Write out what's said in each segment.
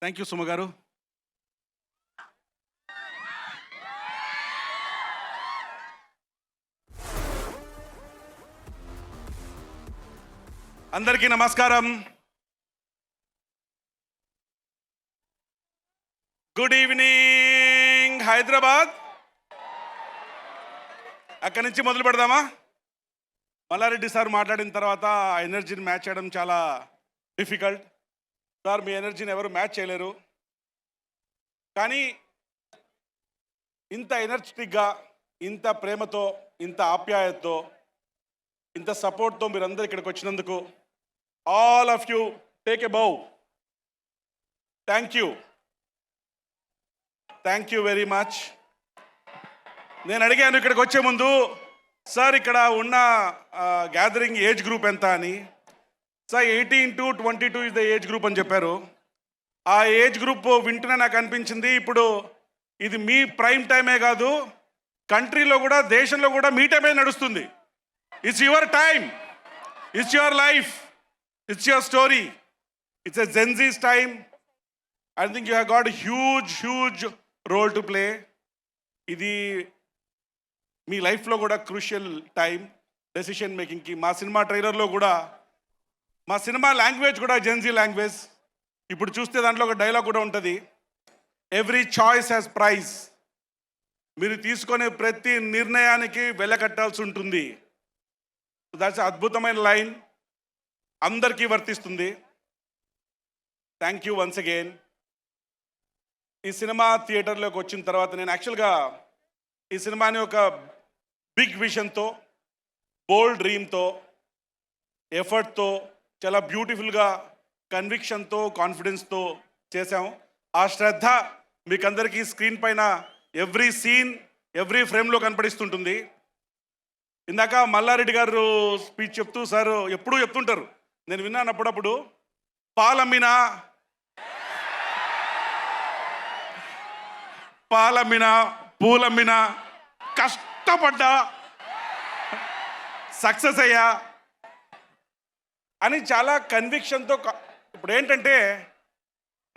Thank you Suma గారు. అందరికీ నమస్కారం. Good evening Hyderabad. అక్కడి నుంచి మొదలు పెడదామా? మల్లారెడ్డి సార్ మాట్లాడిన తర్వాత ఆ ఎనర్జీని మ్యాచ్ చేయడం చాలా డిఫికల్ట్. సార్ మీ ఎనర్జీని ఎవరు మ్యాచ్ చేయలేరు. కానీ ఇంత ఎనర్జెటిక్గా, ఇంత ప్రేమతో, ఇంత ఆప్యాయతతో, ఇంత సపోర్ట్తో మీరందరూ ఇక్కడికి వచ్చినందుకు all of you take a bow. Thank you very much. నేను అడిగాను ఇక్కడికి వచ్చే ముందు, సార్ ఇక్కడ ఉన్న గ్యాదరింగ్ ఏజ్ గ్రూప్ ఎంత అని. Sir 18 to 22 is the age group అని చెప్పారు. ఆ ఏజ్ గ్రూప్ వింటూనే నాకు అనిపించింది, ఇప్పుడు ఇది మీ ప్రైమ్ టైమే కాదు, కంట్రీలో కూడా, దేశంలో కూడా మీ టైమే నడుస్తుంది. It's your time, it's your life, it's your story, it's a Gen Z's time. I think you have got huge role to play. ఇది మీ లైఫ్లో కూడా క్రూషియల్ టైం డెసిషన్ మేకింగ్కి. మా సినిమా ట్రైలర్లో కూడా, మా సినిమా లాంగ్వేజ్ కూడా జెన్జీ లాంగ్వేజ్. ఇప్పుడు చూస్తే దాంట్లో ఒక డైలాగ్ కూడా ఉంటుంది, ఎవ్రీ చాయిస్ హ్యాస్ ప్రైజ్. మీరు తీసుకునే ప్రతి నిర్ణయానికి వెలకట్టాల్సి ఉంటుంది. దాట్స్ అద్భుతమైన లైన్, అందరికీ వర్తిస్తుంది. Thank you once again. ఈ సినిమా థియేటర్లోకి వచ్చిన తర్వాత నేను యాక్చువల్గా ఈ సినిమాని ఒక బిగ్ విజన్తో, బోల్డ్ డ్రీమ్తో, ఎఫర్ట్తో, చాలా బ్యూటిఫుల్గా, కన్విక్షన్తో, కాన్ఫిడెన్స్తో చేశాం. ఆ శ్రద్ధ మీకు అందరికీ స్క్రీన్ పైన ఎవ్రీ సీన్, ఎవ్రీ ఫ్రేమ్లో కనపడిస్తుంటుంది. ఇందాక మల్లారెడ్డి గారు స్పీచ్ చెప్తూ సార్ ఎప్పుడూ చెప్తుంటారు, నేను విన్నాను అప్పుడప్పుడు, పాలమ్మినా పూలమ్మినా కష్టపడ్డా సక్సెస్ అయ్యా అని చాలా కన్విక్షన్తో. ఇప్పుడు ఏంటంటే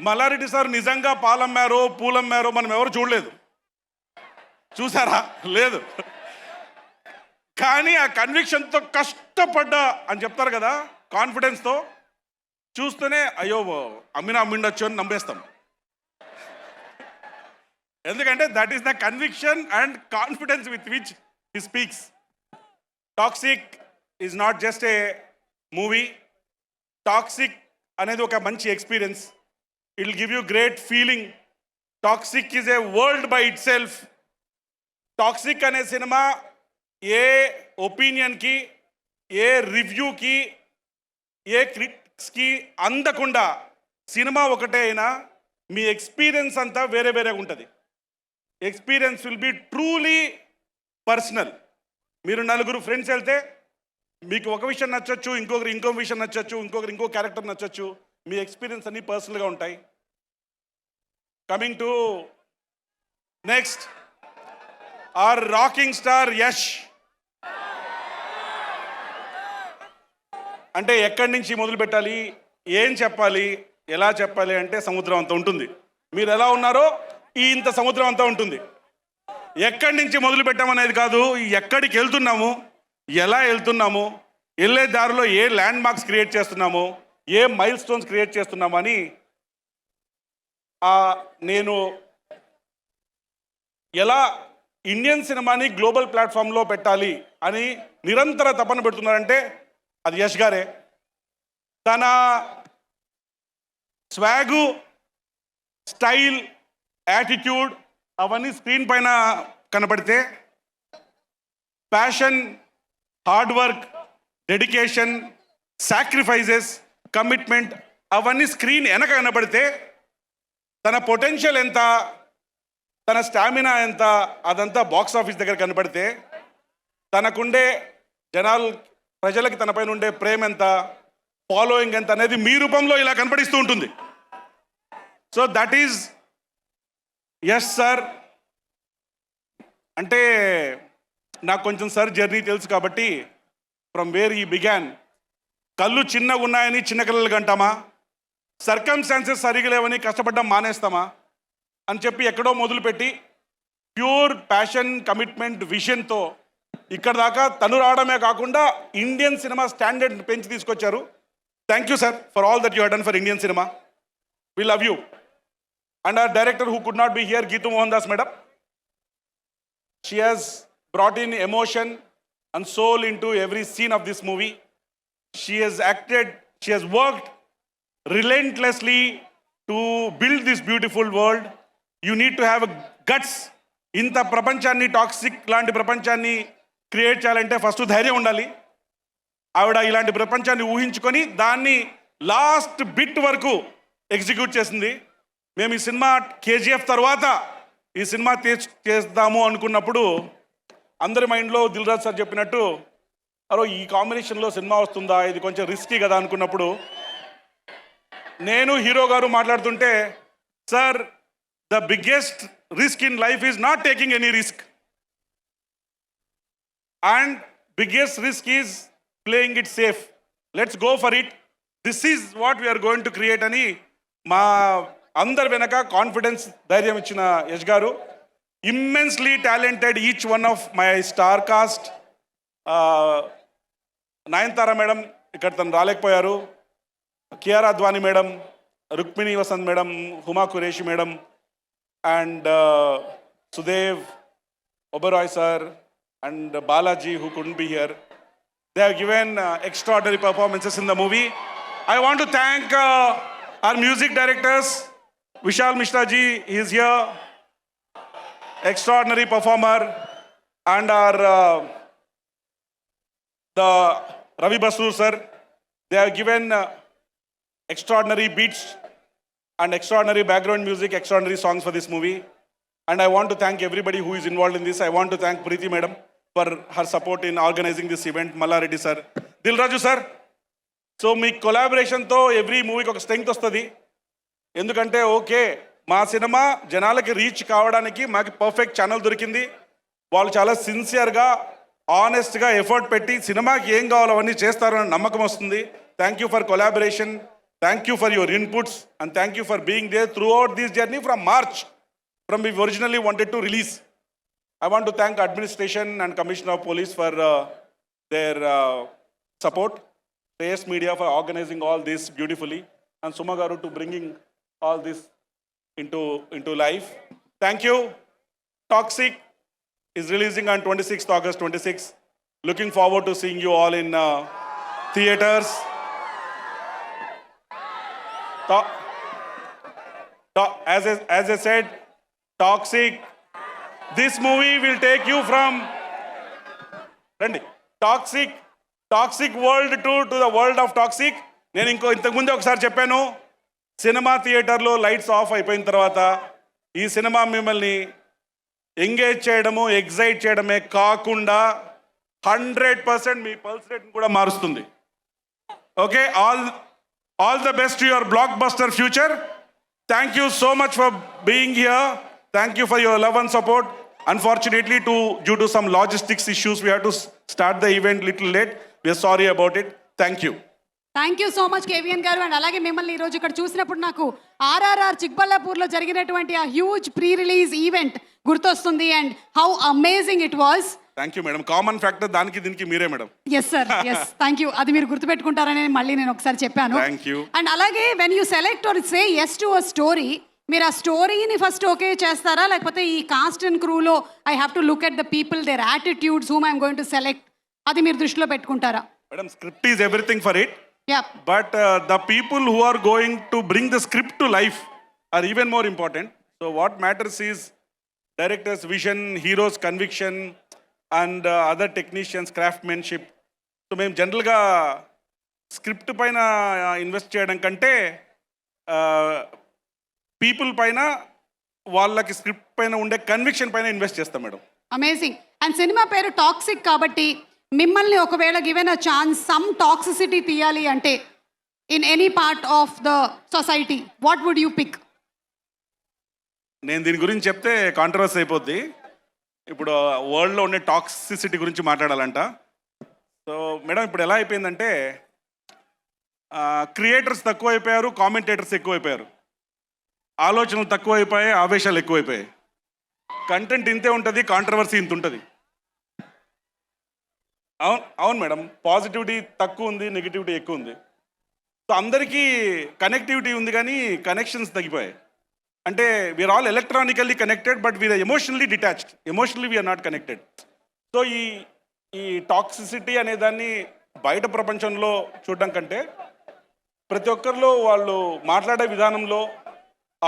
మల్లారెడ్డి సార్ నిజంగా పాలమ్మారో పూలమ్మారో మనం ఎవరు చూడలేదు, చూసారా? లేదు. కానీ ఆ కన్విక్షన్తో కష్టపడ్డా అని చెప్తారు కదా, కాన్ఫిడెన్స్తో చూస్తూనే అయ్యో అమ్మిండొచ్చు అని నమ్మేస్తాం. ఎందుకంటే that is the conviction and confidence with which he speaks. Toxic is not just a movie. Toxic అనేది ఒక మంచి experience. It will give you great feeling. Toxic is a world by it self. Toxic అనే cinema ఏ ఒపీనియన్కి, ఏ రివ్యూకి, ఏ క్రిటిక్స్కి అందకుండా cinema ఒకటే అయినా మీ experience అంతా వేరే వేరేగా ఉంటుంది. Experience will be truly personal. మీరు నలుగురు ఫ్రెండ్స్ వెళ్తే మీకు ఒక విషయం నచ్చచ్చు, ఇంకొకరు ఇంకో విషయం నచ్చచ్చు, ఇంకొకరు ఇంకో క్యారెక్టర్ నచ్చచ్చు. మీ ఎక్స్పీరియన్స్ అన్నీ పర్సనల్గా ఉంటాయి. Coming to next, or rocking star Yash. అంటే ఎక్కడి నుంచి మొదలు పెట్టాలి, ఏం చెప్పాలి, ఎలా చెప్పాలి అంటే సముద్రం అంత ఉంటుంది. మీరు ఎలా ఉన్నారో ఈ ఇంత సముద్రం అంతా ఉంటుంది. ఎక్కడి నుంచి మొదలు పెట్టామనేది కాదు, ఎక్కడికి వెళ్తున్నాము, ఎలా వెళ్తున్నాము, వెళ్ళే దారిలో ఏ ల్యాండ్ మార్క్స్ క్రియేట్ చేస్తున్నాము, ఏ మైల్ స్టోన్స్ క్రియేట్ చేస్తున్నాము అని నేను ఎలా ఇండియన్ సినిమాని గ్లోబల్ ప్లాట్ఫామ్లో పెట్టాలి అని నిరంతర తపన పెడుతున్నారంటే అది యష్ గారే. తన స్వాగు, స్టైల్, యాటిట్యూడ్ అవన్నీ స్క్రీన్ పైన కనపడితే, passion, hard work, dedication, sacrifices, commitment అవన్నీ స్క్రీన్ వెనక కనపడితే, తన పొటెన్షియల్ ఎంత, తన స్టామినా ఎంత, అదంతా బాక్స్ ఆఫీస్ దగ్గర కనపడితే, తనకుండే ప్రజలకి తనపైన ఉండే ప్రేమ ఎంత, ఫాలోయింగ్ ఎంత అనేది మీ రూపంలో ఇలా కనపడిస్తూ ఉంటుంది. So that is yes sir. అంటే నాకు కొంచెం సార్ జర్నీ తెలుసు కాబట్టి, ఫ్రమ్ వేర్ ఈ బిగాన్. కళ్ళు చిన్నగా ఉన్నాయని చిన్న కళ్ళకి అంటామా, సర్కమ్స్టాన్సెస్ సరిగా లేవని కష్టపడ్డం మానేస్తామా అని చెప్పి ఎక్కడో మొదలుపెట్టి ప్యూర్ ప్యాషన్, కమిట్మెంట్, విజన్తో ఇక్కడ దాకా తను రావడమే కాకుండా ఇండియన్ సినిమా స్టాండర్డ్ పెంచి తీసుకొచ్చారు. Thank you sir for all that you done for Indian cinema. We love you. And our director who could not be here, Geetu Mohandas madam, she has brought in emotion and soul into every scene of this movie. She has acted, she has worked relentlessly to build this beautiful world. You need to have a guts. ఇంత ప్రపంచాన్ని, toxic లాంటి ప్రపంచాన్ని create చేయాలంటే first ధైర్యం ఉండాలి. ఆవిడ ఇలాంటి ప్రపంచాన్ని ఊహించుకొని దాన్ని లాస్ట్ బిట్ వరకు ఎగ్జిక్యూట్ చేసింది. మేము ఈ సినిమా కేజీఎఫ్ తర్వాత ఈ సినిమా చేద్దాము అనుకున్నప్పుడు అందరి మైండ్లో దిల్ రాజు సార్ చెప్పినట్టు అరో ఈ కాంబినేషన్లో సినిమా వస్తుందా, ఇది కొంచెం రిస్కీ కదా అనుకున్నప్పుడు నేను హీరో గారు మాట్లాడుతుంటే, sir the biggest risk in life is not taking any risk and biggest risk is playing it safe. Let's go for it. This is what we are going to create అని మా అందరి వెనక confidence, ధైర్యం ఇచ్చిన యష్ గారు. Immensely talented each one of my star cast. Nayanthara madam ఇక్కడ తను రాలేకపోయారు, Kiara Advani madam, Rukmini Vasanth madam, Huma Qureshi madam, and Sudev Oberoi sir, and Balaji who couldn't be here. They have given extraordinary performances in the movie. I want to thank our music directors. Vishal Mishra ji, he is here, extraordinary performer, and our the Ravi Basur sir. They have given extraordinary beats and extraordinary background music, extraordinary songs for this movie. And I want to thank everybody who is involved in this. I want to thank Preeti madam for her support in organizing this event. Malla Reddy sir, Dil Raju sir. So me కొలాబరేషన్తో every మూవీకి ఒక strength వస్తుంది. ఎందుకంటే okay, మా cinema జనాలకి reach కావడానికి మాకు perfect channel దొరికింది. వాళ్ళు చాలా సిన్సియర్గా, ఆనెస్ట్గా ఎఫర్ట్ పెట్టి సినిమాకి ఏం కావాలో అవన్నీ చేస్తారని నమ్మకం వస్తుంది. Thank you for collaboration, thank you for your inputs, and thank you for being there through this journey from March, from we originally wanted to release. I want to thank administration and Commissioner of Police for their support, Shreyas Media for organizing all this beautifully, and Suma Garu to bringing all this into life. Thank you. Toxic is releasing on 26th August 26. Looking forward to seeing you all in theaters. As I said, Toxic, this movie will take you from toxic world to the world of toxic. నేను ఇంతకుముందే ఒకసారి చెప్పాను, cinema థియేటర్లో lights off అయిపోయిన తర్వాత ఈ cinema మిమ్మల్ని engage చేయడము, ఎగ్జైట్ చేయడమే కాకుండా 100% మీ పల్స్ రేట్ని కూడా మారుస్తుంది. Okay, all the best to your block buster future. Thank you so much for being here. Thank you for your love and support. Unfortunately, due to some logistics issues, we had to start the event little late. We are sorry about it. Thank you. Thank you so much కేవీఎన్ గారు. And అలాగే మిమ్మల్ని ఈరోజు ఇక్కడ చూసినప్పుడు నాకు ఆర్ఆర్ఆర్ చిక్బల్లాపూర్లో జరిగినటువంటి ఆ హ్యూజ్ ప్రీ రిలీజ్ ఈవెంట్ గుర్తొస్తుంది. And how amazing it was. Thank you madam. Common factor దానికి దీనికి మీరే madam. Yes sir, yes, thank you. అది మీరు గుర్తుపెట్టుకుంటారని మళ్ళీ నేను ఒకసారి చెప్పాను. Thank you. అండ్ అలాగే when you select or say yes to a story, మీరు ఆ స్టోరీని ఫస్ట్ ఓకే చేస్తారా, లేకపోతే ఈ కాస్ట్ అండ్ క్రూలో I have to look at the people, their attitudes, whom I'm going to select, అది మీరు దృష్టిలో పెట్టుకుంటారా? Madam, script is everything for it. Yeah. But the people who are going to bring the script to life are even more important. So what matters is director's vision, hero's conviction, and other technicians' craftsmanship. So మేము జనరల్గా script పైన invest చేయడం కంటే people పైన, వాళ్ళకి script పైన ఉండే conviction పైన ఇన్వెస్ట్ చేస్తాం మేడం. అమేజింగ్. అండ్ సినిమా పేరు టాక్సిక్ కాబట్టి మిమ్మల్ని ఒకవేళ given a chance some toxicity తీయాలి అంటే in any part of the society, what would you pick? నేను దీని గురించి చెప్తే కాంట్రవర్సీ అయిపోద్ది. ఇప్పుడు వరల్డ్లో ఉండే టాక్సిసిటీ గురించి మాట్లాడాలంట. సో మేడం, ఇప్పుడు ఎలా అయిపోయిందంటే క్రియేటర్స్ తక్కువైపోయారు, కామెంటేటర్స్ ఎక్కువైపోయారు. ఆలోచనలు తక్కువైపోయాయి, ఆవేశాలు ఎక్కువైపోయాయి. కంటెంట్ ఇంతే ఉంటుంది, కాంట్రవర్సీ ఇంత ఉంటుంది. అవును మేడం, పాజిటివిటీ తక్కువ ఉంది, నెగిటివిటీ ఎక్కువ ఉంది. సో అందరికీ కనెక్టివిటీ ఉంది కానీ కనెక్షన్స్ తగ్గిపోయాయి. అంటే we are all electronically connected but we are emotionally detached. Emotionally we are not connected. So ఈ టాక్సిసిటీ అనే దాన్ని బయట ప్రపంచంలో చూడడం కంటే ప్రతి ఒక్కరిలో వాళ్ళు మాట్లాడే విధానంలో,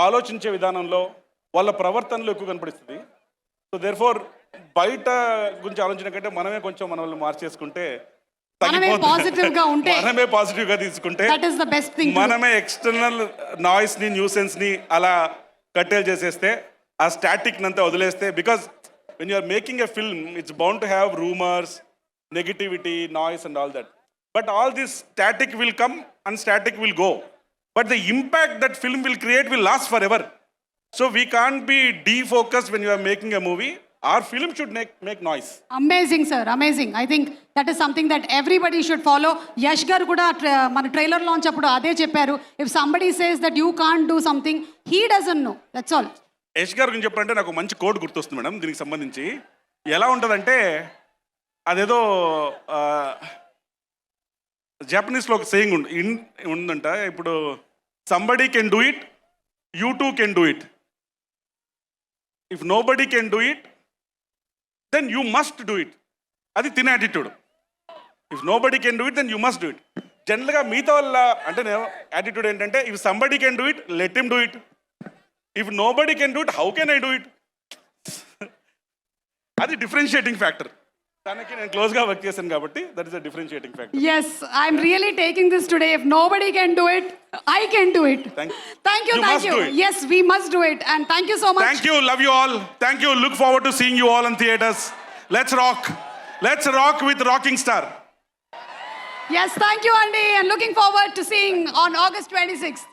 ఆలోచించే విధానంలో, వాళ్ళ ప్రవర్తనలో ఎక్కువ కనపడిస్తుంది. సో దేర్ఫోర్ బయట గురించి ఆలోచన కంటే మనమే కొంచెం మనల్ని మార్చేసుకుంటే, పాజిటివ్గా ఉంటే, మనమే పాజిటివ్గా తీసుకుంటే, that is the best thing. మనమే ఎక్స్టర్నల్ నాయిస్ని, న్యూసెన్స్ని అలా కట్టేలు చేసేస్తే, ఆ స్టాటిక్ అంతా వదిలేస్తే, because when you are making a film it's bound to have rumours, negativity, noise and all that. But all this static will come and static will go. But the impact that film will create will last forever. So we can't be defocused when you are making a movie. Our film should make noise. Amazing, sir. Amazing. I think that is something that everybody should follow. Yash garu kuda mana trailer launch appudu ade chepparu. If somebody says that you can't do something, he doesn't know. That's all. Yash గారు గురించి చెప్పాలంటే నాకు మంచి code గుర్తొస్తుంది madam. దీనికి సంబంధించి ఎలా ఉంటుందంటే, అదేదో జాపనీస్లో ఒక సేయింగ్ ఉందంట. ఇప్పుడు somebody can do it, you too can do it. If nobody can do it then you must do it. అది తినే attitude. If nobody can do it then you must do it. జనరల్గా మిగతా వాళ్ళ అంటే attitude ఏంటంటే, if somebody can do it let him do it. If nobody can do it how can I do it. అది differentiating factor. దానికి నేను క్లోజ్గా work చేశాను కాబట్టి that is a differentiating factor. Yes, I'm really taking this today. If nobody can do it, I can do it. Thank you. Thank you. You Thank must you. do it. Yes, we must do it. And thank you so much. Thank you. Love you all. Thank you. Look forward to seeing you all in theaters. Let's rock. Let's rock with Rocking Star. Yes, thank you, Andy. And looking forward to seeing on August 26th.